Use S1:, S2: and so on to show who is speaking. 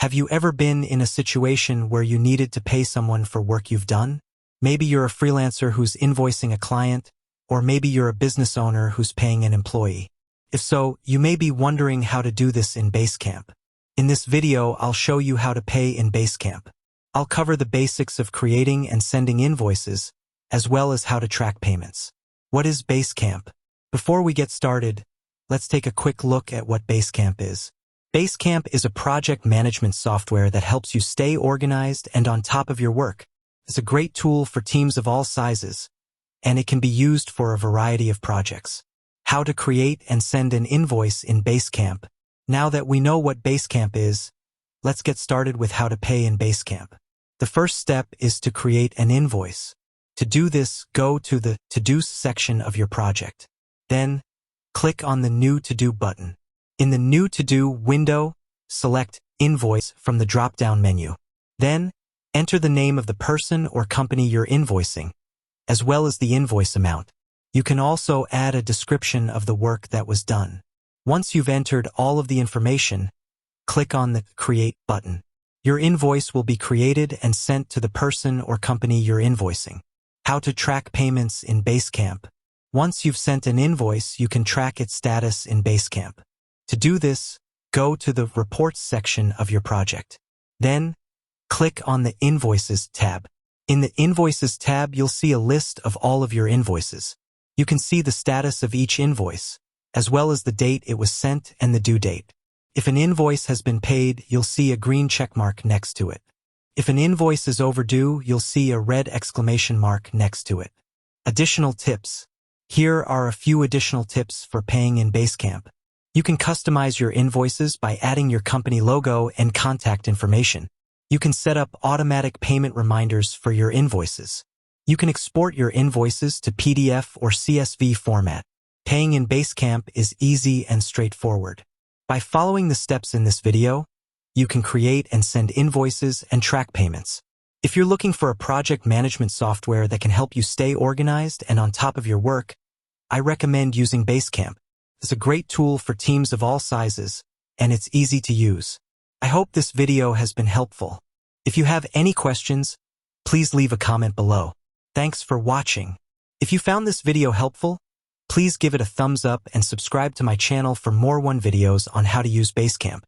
S1: Have you ever been in a situation where you needed to pay someone for work you've done? Maybe you're a freelancer who's invoicing a client, or maybe you're a business owner who's paying an employee. If so, you may be wondering how to do this in Basecamp. In this video, I'll show you how to pay in Basecamp. I'll cover the basics of creating and sending invoices, as well as how to track payments. What is Basecamp? Before we get started, let's take a quick look at what Basecamp is. Basecamp is a project management software that helps you stay organized and on top of your work. It's a great tool for teams of all sizes, and it can be used for a variety of projects. How to create and send an invoice in Basecamp. Now that we know what Basecamp is, let's get started with how to pay in Basecamp. The first step is to create an invoice. To do this, go to the To-Do section of your project. Then, click on the New To-Do button. In the New To-Do window, select Invoice from the drop-down menu. Then, enter the name of the person or company you're invoicing, as well as the invoice amount. You can also add a description of the work that was done. Once you've entered all of the information, click on the Create button. Your invoice will be created and sent to the person or company you're invoicing. How to track payments in Basecamp. Once you've sent an invoice, you can track its status in Basecamp. To do this, go to the Reports section of your project. Then, click on the Invoices tab. In the Invoices tab, you'll see a list of all of your invoices. You can see the status of each invoice, as well as the date it was sent and the due date. If an invoice has been paid, you'll see a green checkmark next to it. If an invoice is overdue, you'll see a red exclamation mark next to it. Additional tips. Here are a few additional tips for paying in Basecamp. You can customize your invoices by adding your company logo and contact information. You can set up automatic payment reminders for your invoices. You can export your invoices to PDF or CSV format. Paying in Basecamp is easy and straightforward. By following the steps in this video, you can create and send invoices and track payments. If you're looking for a project management software that can help you stay organized and on top of your work, I recommend using Basecamp. It's a great tool for teams of all sizes, and it's easy to use. I hope this video has been helpful. If you have any questions, please leave a comment below. Thanks for watching. If you found this video helpful, please give it a thumbs up and subscribe to my channel for more videos on how to use Basecamp.